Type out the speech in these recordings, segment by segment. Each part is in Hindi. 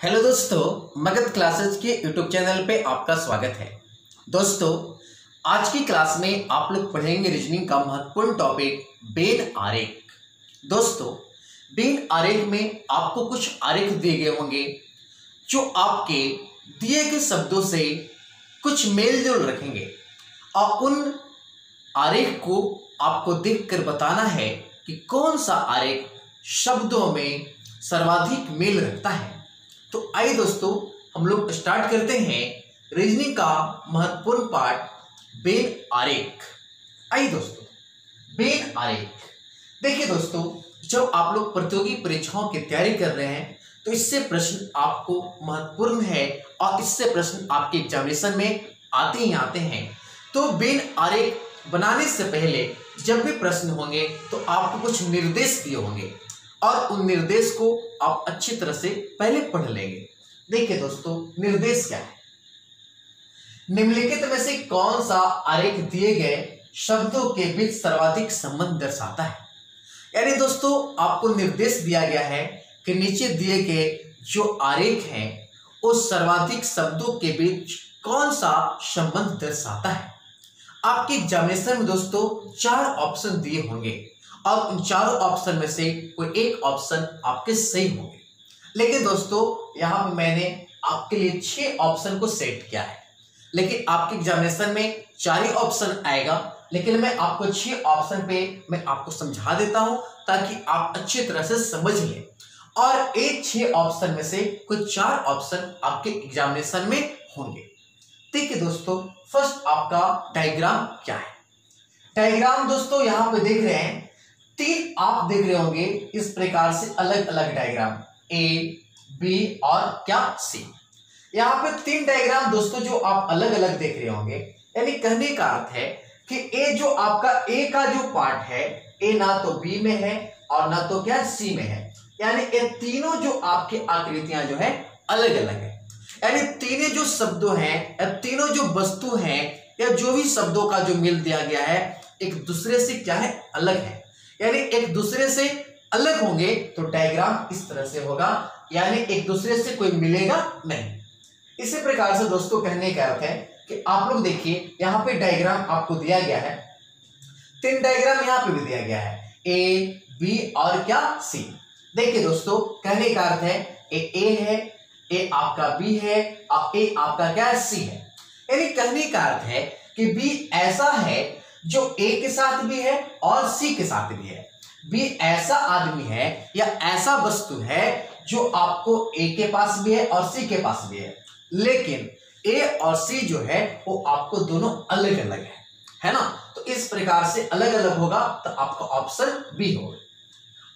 हेलो दोस्तों, मगध क्लासेस के यूट्यूब चैनल पे आपका स्वागत है। दोस्तों, आज की क्लास में आप लोग पढ़ेंगे रीजनिंग का महत्वपूर्ण टॉपिक बेन आरेख। दोस्तों, बेन आरेख में आपको कुछ आरेख दिए गए होंगे जो आपके दिए गए शब्दों से कुछ मेल जोल रखेंगे और उन आरेख को आपको देखकर बताना है कि कौन सा आरेख शब्दों में सर्वाधिक मेल रखता है। तो आइए दोस्तों, हम लोग स्टार्ट करते हैं रीजनिंग का महत्वपूर्ण पार्ट बेन आरेख। आइए दोस्तों, बेन आरेख देखिए दोस्तों, जब आप लोग प्रतियोगी परीक्षाओं की तैयारी कर रहे हैं तो इससे प्रश्न आपको महत्वपूर्ण है और इससे प्रश्न आपके एग्जामिनेशन में आते ही आते हैं। तो बेन आरेख बनाने से पहले जब भी प्रश्न होंगे तो आपको कुछ निर्देश दिए होंगे और उन निर्देश को आप अच्छी तरह से पहले पढ़ लेंगे। देखिए दोस्तों, निर्देश क्या है। निम्नलिखित में से कौन सा आरेख दिए गए शब्दों के बीच सर्वाधिक संबंध दर्शाता है। यानी दोस्तों, आपको निर्देश दिया गया है कि नीचे दिए गए जो आरेख हैं उस सर्वाधिक शब्दों के बीच कौन सा संबंध दर्शाता है। आपके एग्जामिनेशन में दोस्तों 4 ऑप्शन दिए होंगे और उन चारों ऑप्शन में से कोई एक ऑप्शन आपके सही होंगे। लेकिन दोस्तों, यहाँ पे मैंने आपके लिए 6 ऑप्शन को सेट किया है, लेकिन आपके एग्जामिनेशन में 4 ही ऑप्शन आएगा। लेकिन मैं आपको 6 ऑप्शन पे मैं आपको समझा देता हूं ताकि आप अच्छी तरह से समझ लें और एक 6 ऑप्शन में से कोई 4 ऑप्शन आपके एग्जामिनेशन में होंगे। देखिए दोस्तों, फर्स्ट आपका डायग्राम क्या है। डायग्राम दोस्तों यहाँ पे देख रहे हैं 3 आप देख रहे होंगे इस प्रकार से अलग अलग डायग्राम ए, बी और क्या सी। यहाँ पे 3 डायग्राम दोस्तों जो आप अलग अलग देख रहे होंगे। यानी कहने का अर्थ है कि ए जो आपका ए का जो पार्ट है, ए ना तो बी में है और ना तो क्या सी में है। यानी ये तीनों जो आपकी आकृतियां जो है अलग अलग है। यानी तीनों जो शब्दों हैं, तीनों जो वस्तु हैं या जो भी शब्दों का जो मेल दिया गया है एक दूसरे से क्या है, अलग है। यानी एक दूसरे से अलग होंगे तो डायग्राम इस तरह से होगा, यानी एक दूसरे से कोई मिलेगा नहीं। इसी प्रकार से दोस्तों कहने का अर्थ है कि आप लोग देखिए यहाँ पे डायग्राम आपको दिया गया है, 3 डायग्राम यहाँ पे भी दिया गया है, ए, बी और क्या सी। देखिए दोस्तों, कहने का अर्थ है ए है, ए आपका बी है और ए आपका क्या सी है। यानी कहने का अर्थ है कि बी ऐसा है जो ए के साथ भी है और सी के साथ भी है। बी ऐसा आदमी है या ऐसा वस्तु है जो आपको ए के पास भी है और सी के पास भी है, लेकिन ए और सी जो है वो आपको दोनों अलग अलग है ना। तो इस प्रकार से अलग अलग होगा तो आपका ऑप्शन बी होगा।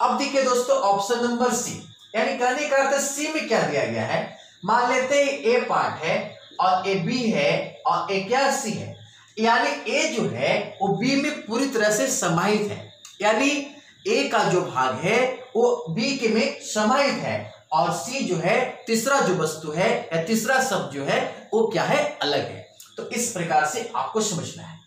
अब देखिए दोस्तों, ऑप्शन नंबर सी, यानी कहने का अर्थ सी में क्या दिया गया है। मान लेते हैं ए पार्ट है और ए बी है और ए क्या सी है। यानी ए जो है वो बी में पूरी तरह से समाहित है, यानी ए का जो भाग है वो बी के में समाहित है और सी जो है तीसरा जो वस्तु है या तीसरा शब्द जो है वो क्या है, अलग है। तो इस प्रकार से आपको समझना है।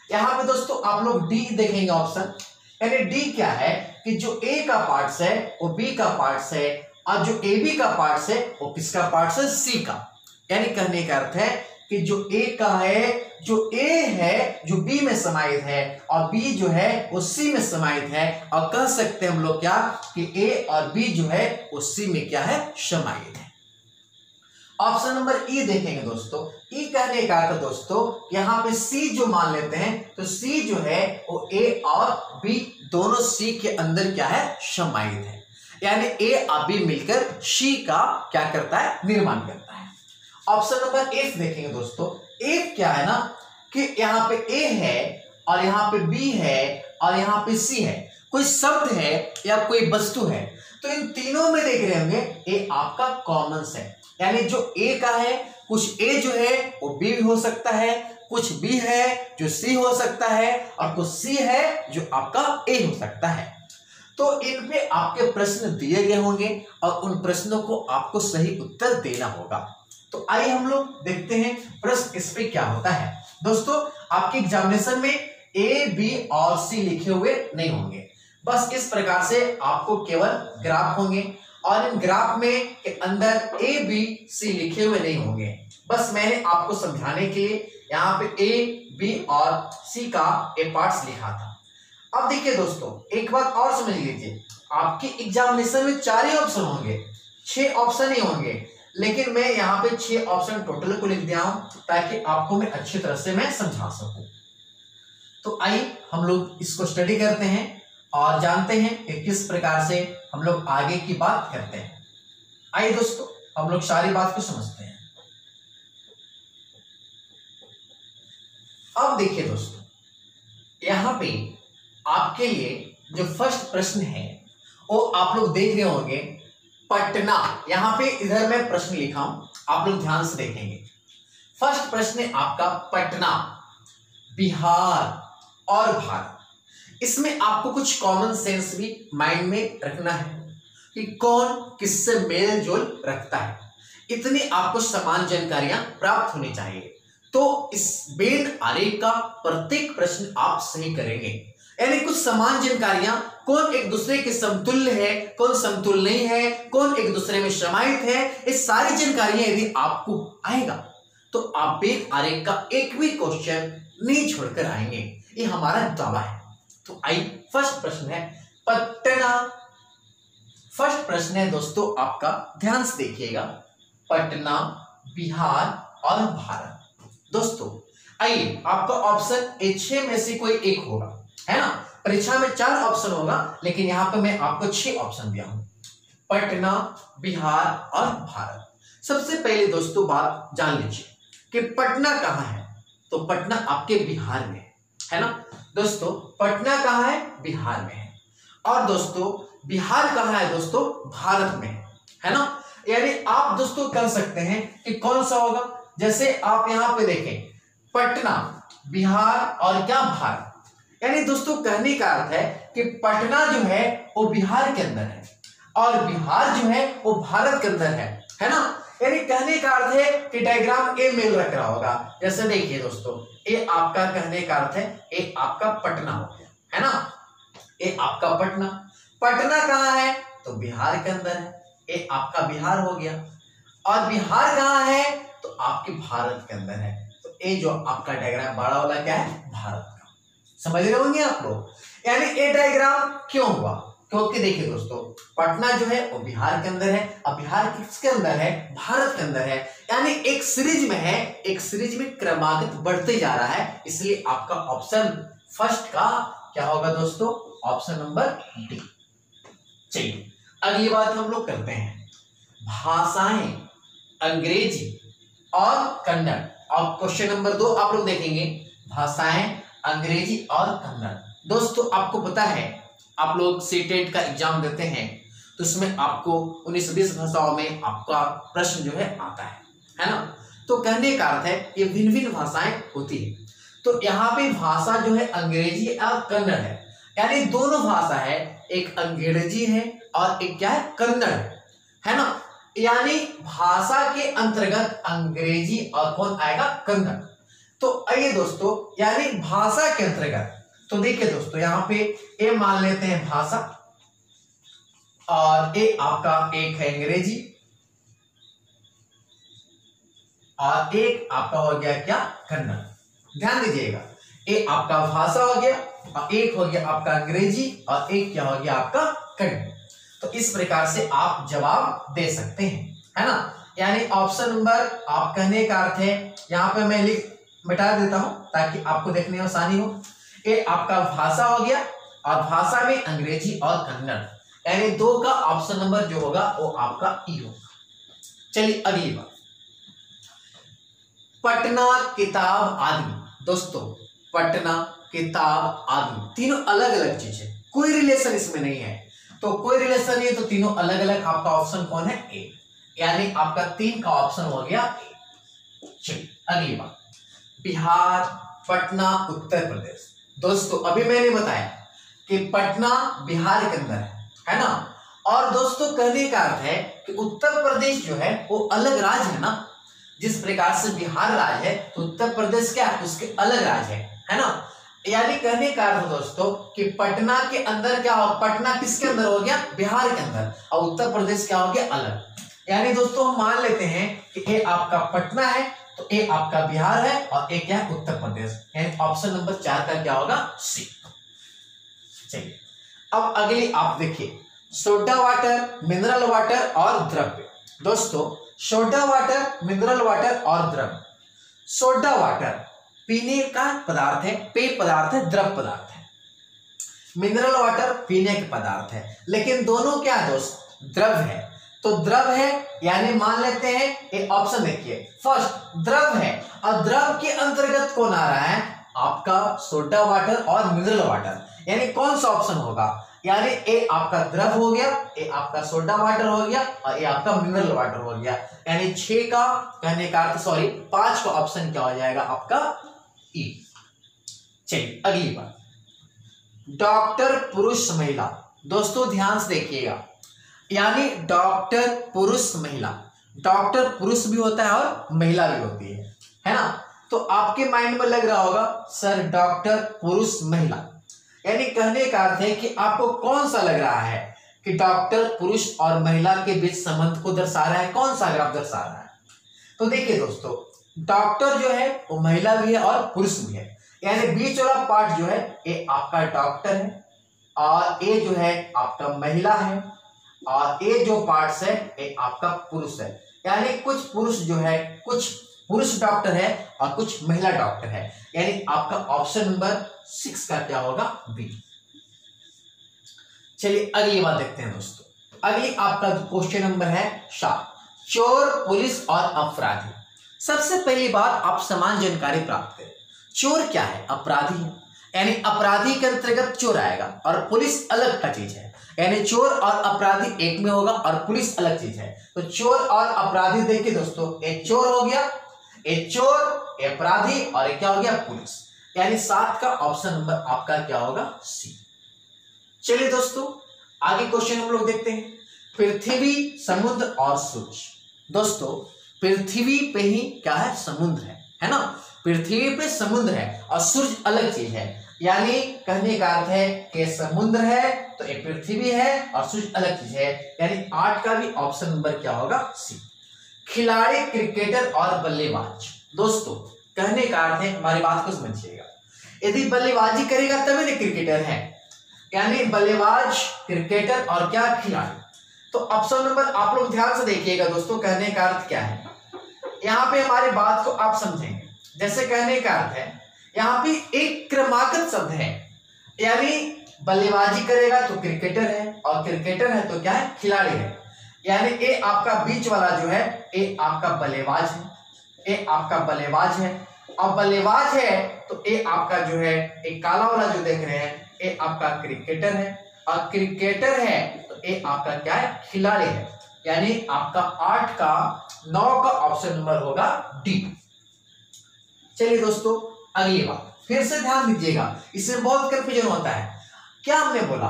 यहाँ पे दोस्तों आप लोग डी देखेंगे ऑप्शन, यानी डी क्या है कि जो ए का पार्ट्स है वो बी का पार्ट्स है और जो ए बी का पार्ट्स है वो किसका पार्ट्स है, सी का। यानी कहने का अर्थ है कि जो ए का है, जो ए है जो बी में समाहित है और बी जो है वो सी में समाहित है, और कह सकते हैं हम लोग क्या कि ए और बी जो है वो सी में क्या है, समाहित है। ऑप्शन नंबर ई देखेंगे दोस्तों। ई कहने का अर्थ दोस्तों यहाँ पे सी जो मान लेते हैं तो सी जो है वो ए और बी दोनों सी के अंदर क्या है, समाहित है। यानी ए और बी मिलकर सी का क्या करता है, निर्माण करता है। ऑप्शन नंबर एफ देखेंगे दोस्तों। एफ क्या है ना कि यहाँ पे ए है और यहाँ पे बी है और यहाँ पे सी है, कोई शब्द है या कोई वस्तु है, तो इन तीनों में देख रहे होंगे ए आपका कॉमन है। यानी जो ए का है, कुछ ए जो है वो बी भी हो सकता है, कुछ बी है जो सी हो सकता है और कुछ सी है जो आपका ए हो सकता है। तो इन पे आपके प्रश्न दिए गए होंगे और उन प्रश्नों को आपको सही उत्तर देना होगा। तो आइए हम लोग देखते हैं प्रश्न इस पे क्या होता है। दोस्तों, आपके एग्जामिनेशन में ए, बी और सी लिखे हुए नहीं होंगे, बस इस प्रकार से आपको केवल ग्राफ होंगे और इन ग्राफ में के अंदर ए बी सी लिखे हुए नहीं होंगे। बस मैंने आपको समझाने के लिए यहाँ पे ए बी और सी का ए पार्ट्स लिखा था। अब देखिए दोस्तों, एक बात और समझ लीजिए, आपके एग्जामिनेशन में 4 ही ऑप्शन होंगे, 6 ऑप्शन ही होंगे, लेकिन मैं यहाँ पे 6 ऑप्शन टोटल को लिख दिया हूं ताकि आपको मैं अच्छी तरह से मैं समझा सकूं। तो आइए हम लोग इसको स्टडी करते हैं और जानते हैं कि किस प्रकार से हम लोग आगे की बात करते हैं। आइए दोस्तों, हम लोग सारी बात को समझते हैं। अब देखिए दोस्तों, यहां पे आपके लिए जो फर्स्ट प्रश्न है वो आप लोग देख रहे होंगे, पटना। यहां पे इधर मैं प्रश्न लिखा हूं, आप लोग ध्यान से देखेंगे। फर्स्ट प्रश्न है आपका पटना, बिहार और भारत। इसमें आपको कुछ कॉमन सेंस भी माइंड में रखना है कि कौन किससे मेल जोल रखता है। इतनी आपको समान जानकारियां प्राप्त होनी चाहिए। तो इस वेन आरेख का प्रत्येक प्रश्न आप सही करेंगे, यानी कुछ समान जानकारियां, कौन एक दूसरे के समतुल्य है, कौन समतुल्य नहीं है, कौन एक दूसरे में समाहित है, ये सारी जानकारियां यदि आपको आएगा तो आप वेन आरेख का एक भी क्वेश्चन नहीं छोड़कर आएंगे, ये हमारा दावा है। तो आइए, फर्स्ट प्रश्न है पटना। फर्स्ट प्रश्न है दोस्तों आपका, ध्यान से देखिएगा, पटना, बिहार और भारत। दोस्तों आइए, आपका ऑप्शन ए 6 में से कोई एक होगा, है ना। परीक्षा में 4 ऑप्शन होगा, लेकिन यहां पे मैं आपको 6 ऑप्शन दिया हूं, पटना, बिहार और भारत। सबसे पहले दोस्तों बात जान लीजिए कि पटना कहां है। तो पटना आपके बिहार में है ना दोस्तों। पटना कहां है? बिहार में है। और दोस्तों बिहार कहां है दोस्तों? भारत में है ना। यानी आप दोस्तों कर सकते हैं कि कौन सा होगा, जैसे आप यहां पे देखें, पटना, बिहार और क्या, भारत। यानी दोस्तों कहने का अर्थ है कि पटना जो है वो बिहार के अंदर है और बिहार जो है वो भारत के अंदर है ना। यानी कहने का अर्थ है कि डायग्राम ए मेल रख रहा होगा। जैसे देखिए दोस्तों, ये आपका कहने का अर्थ है, ये आपका पटना हो गया, है ना। ये आपका पटना, पटना कहाँ है? तो बिहार के अंदर है, ये आपका बिहार हो गया। और बिहार कहाँ है? तो आपके भारत के अंदर है। तो ये जो आपका डायग्राम बड़ा वाला क्या है? भारत का। समझ रहे होंगे आप लोग। यानी ये डायग्राम क्यों हुआ? क्योंकि देखिए दोस्तों, पटना जो है वो बिहार के अंदर है, अब बिहार किसके अंदर है? भारत के अंदर है। यानी एक सीरीज में है, एक सीरीज में क्रमागत बढ़ते जा रहा है, इसलिए आपका ऑप्शन फर्स्ट का क्या होगा दोस्तों? Option number D. चलिए अगली बात हम लोग करते हैं, भाषाएं अंग्रेजी और कन्नड़। और क्वेश्चन नंबर 2 आप लोग देखेंगे, भाषाएं अंग्रेजी और कन्नड़। दोस्तों आपको पता है, आप लोग सीटेट का एग्जाम देते हैं तो उसमें आपको 19-20 भाषाओं में आपका प्रश्न जो है आता है ना। तो कहने का अर्थ है ये भिन्न भिन्न भाषाएं होती है। तो यहाँ पे भाषा जो है अंग्रेजी और कन्नड़ है, यानी दोनों भाषा है, एक अंग्रेजी है और एक क्या है? कन्नड़ है ना। यानी भाषा के अंतर्गत अंग्रेजी और कौन आएगा? कन्नड़। तो आइए दोस्तों, यानी भाषा के अंतर्गत, तो देखिए दोस्तों यहाँ पे ए मान लेते हैं भाषा, और ए आपका एक है अंग्रेजी और एक आपका हो गया क्या? कन्नड़। ध्यान दीजिएगा, ए आपका भाषा हो गया और एक हो गया आपका अंग्रेजी और एक क्या हो गया? आपका कन्नड़। तो इस प्रकार से आप जवाब दे सकते हैं, है ना। यानी ऑप्शन नंबर, आप कहने का अर्थ है, यहाँ पे मैं मिटा देता हूं ताकि आपको देखने में आसानी हो। ये आपका भाषा हो गया और भाषा में अंग्रेजी और कन्नड़, यानी 2 का ऑप्शन नंबर जो होगा वो आपका ई होगा। चलिए अगली बात, पटना, किताब, आदमी। दोस्तों पटना, किताब, आदमी तीनों अलग अलग चीज है, कोई रिलेशन इसमें नहीं है। तो कोई रिलेशन नहीं है तो तीनों अलग अलग, आपका ऑप्शन कौन है? ए। यानी आपका 3 का ऑप्शन हो गया ए। चलिए अगली बात, बिहार, पटना, उत्तर प्रदेश। दोस्तों अभी मैंने बताया कि पटना बिहार के अंदर है ना। और दोस्तों कहने का अर्थ है कि उत्तर प्रदेश जो है वो अलग राज्य है ना। जिस प्रकार से बिहार राज्य है तो उत्तर प्रदेश क्या है? उसके अलग राज्य है ना। यानी कहने का अर्थ दोस्तों कि पटना के अंदर क्या हो, पटना किसके अंदर हो गया, बिहार के अंदर, और उत्तर प्रदेश क्या हो गया अलग। यानी दोस्तों हम मान लेते हैं कि ये आपका पटना है तो ये आपका बिहार है और एक क्या है उत्तर प्रदेश, यानी ऑप्शन नंबर 4 का क्या होगा, सी। चलिए अब अगली आप देखिए, सोडा वाटर, मिनरल वाटर और द्रव्य। दोस्तों सोडा वाटर, मिनरल वाटर और द्रव्य। सोडा वाटर पीने का पदार्थ है, पेय पदार्थ है, द्रव पदार्थ है। मिनरल वाटर पीने का पदार्थ है, लेकिन दोनों क्या दोस्त, द्रव है। तो द्रव है यानी मान लेते हैं, एक ऑप्शन देखिए, फर्स्ट द्रव है और द्रव के अंतर्गत कौन आ रहा है, आपका सोडा वाटर और मिनरल वाटर। यानी कौन सा ऑप्शन होगा, यानी ए आपका द्रव हो गया, ए आपका सोडा वाटर हो गया और ये आपका मिनरल वाटर हो गया। यानी 6 का कहने का अर्थ, सॉरी 5 का ऑप्शन क्या हो जाएगा आपका, ई। चलिए अगली बात, डॉक्टर पुरुष महिला। दोस्तों ध्यान से देखिएगा, यानी डॉक्टर पुरुष महिला, डॉक्टर पुरुष भी होता है और महिला भी होती है ना। तो आपके माइंड में लग रहा होगा सर डॉक्टर पुरुष महिला, यानी कहने का अर्थ है कि आपको कौन सा लग रहा है कि डॉक्टर पुरुष और महिला के बीच संबंध को दर्शा रहा है, कौन सा ग्राफ दर्शा रहा है। तो देखिए दोस्तों, डॉक्टर जो है वो महिला भी है और पुरुष भी है, यानी बीच वाला पार्ट जो है ये आपका डॉक्टर है और ये जो है आपका महिला है, और ये जो पार्ट्स है ये आपका पुरुष है। यानी कुछ पुरुष जो है, कुछ पुरुष डॉक्टर है और कुछ महिला डॉक्टर है, यानी आपका ऑप्शन नंबर 6 का क्या होगा, बी। चलिए अगली बात देखते हैं दोस्तों, अगली आपका क्वेश्चन नंबर है 7, चोर, पुलिस और अपराधी। सबसे पहली बात आप समान जानकारी प्राप्त करें, चोर क्या है, अपराधी है, यानी अपराधी के अंतर्गत चोर आएगा और पुलिस अलग का चीज है, यानी चोर और अपराधी एक में होगा और पुलिस अलग चीज है। तो चोर और अपराधी देखिए दोस्तों, एक चोर हो गया, एक चोर, एक अपराधी और एक क्या हो गया, पुलिस, यानी 7 का ऑप्शन नंबर आपका क्या होगा, सी। चलिए दोस्तों आगे क्वेश्चन हम लोग देखते हैं, पृथ्वी, समुद्र और सूर्य। दोस्तों पृथ्वी पे ही क्या है, समुद्र है ना, पृथ्वी पे समुद्र है और सूर्य अलग चीज है। यानी कहने का अर्थ है कि समुद्र है तो एक पृथ्वी है और सूर्य अलग चीज है, यानी 8 का भी ऑप्शन नंबर क्या होगा, सी। खिलाड़ी, क्रिकेटर और बल्लेबाज। दोस्तों कहने का अर्थ है, हमारी बात को समझिएगा, यदि बल्लेबाजी करेगा तभी ना क्रिकेटर है, यानी बल्लेबाज, क्रिकेटर और क्या, खिलाड़ी। तो ऑप्शन नंबर आप लोग ध्यान से देखिएगा दोस्तों, कहने का अर्थ क्या है, यहाँ पे हमारी बात को आप समझेंगे। जैसे कहने का अर्थ है, यहाँ पे एक क्रमागत शब्द है, यानी बल्लेबाजी करेगा तो क्रिकेटर है और क्रिकेटर है तो क्या है, खिलाड़ी है, यानी ये आपका बीच वाला जो है ये आपका बल्लेबाज है, ये आपका बल्लेबाज है, और बल्लेबाज है तो ये आपका जो है एक काला वाला जो देख रहे हैं ये आपका क्रिकेटर है, और क्रिकेटर है तो ये आपका क्या है, खिलाड़ी है, यानी आपका 8 का 9 का ऑप्शन नंबर होगा, डी। चलिए दोस्तों अगली बात फिर से ध्यान दीजिएगा, इसमें बहुत कंफ्यूजन होता है। क्या हमने बोला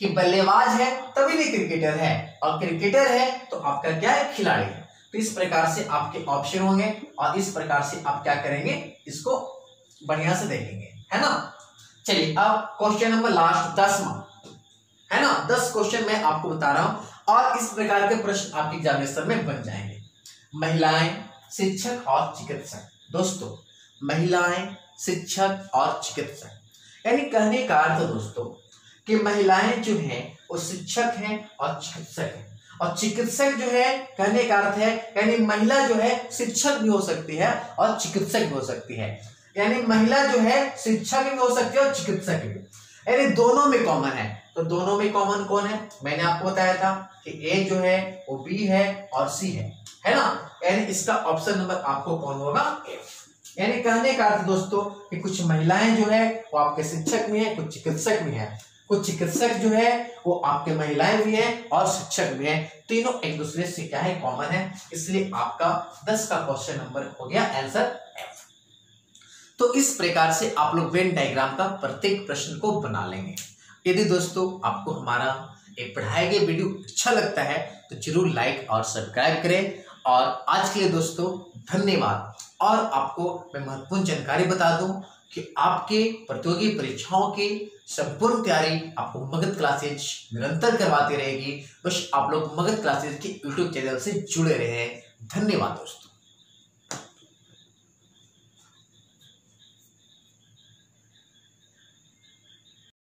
कि बल्लेबाज है तभी नहीं क्रिकेटर है, और क्रिकेटर है तो आपका क्या है, खिलाड़ी है। तो इस प्रकार से आपके ऑप्शन होंगे और इस प्रकार से आप क्या करेंगे, इसको बढ़िया से देखेंगे, है ना। चलिए अब क्वेश्चन नंबर लास्ट 10वां है ना, 10 क्वेश्चन मैं आपको बता रहा हूं और इस प्रकार के प्रश्न आपके एग्जामिनेशन में बन जाएंगे। महिलाएं, शिक्षक और चिकित्सक। दोस्तों महिलाएं, शिक्षक और चिकित्सक, यानी कहने का अर्थ दोस्तों कि महिलाएं जो हैं वो शिक्षक हैं और चिकित्सक हैं, और चिकित्सक जो है कहने का अर्थ है, यानी महिला जो है शिक्षक भी हो सकती है और चिकित्सक भी हो सकती है, यानी महिला जो है शिक्षक भी हो सकती है और चिकित्सक भी, यानी दोनों में कॉमन है। तो दोनों में कॉमन कौन है, मैंने आपको बताया था कि ए जो है वो बी है और सी है ना, यानी इसका ऑप्शन नंबर आपको कौन होगा, ए। यानी कहने का अर्थ दोस्तों कि कुछ महिलाएं जो है वो आपके शिक्षक भी है, कुछ चिकित्सक भी है, कुछ चिकित्सक जो है वो आपके महिलाएं भी हैं और शिक्षक भी हैं, तीनों एक दूसरे से क्या है, कॉमन है, इसलिए आपका 10 का क्वेश्चन नंबर हो गया आंसर एफ। तो इस प्रकार से आप लोग वेन डायग्राम का प्रत्येक प्रश्न को बना लेंगे। यदि दोस्तों आपको हमारा एक पढ़ाए गए वीडियो अच्छा लगता है तो जरूर लाइक और सब्सक्राइब करें। और आज के लिए दोस्तों धन्यवाद। और आपको मैं महत्वपूर्ण जानकारी बता दूं कि आपके प्रतियोगी परीक्षाओं की संपूर्ण तैयारी आपको मगध क्लासेज निरंतर करवाती रहेगी। बस आप लोग मगध क्लासेज के यूट्यूब चैनल से जुड़े रहे। धन्यवाद दोस्तों।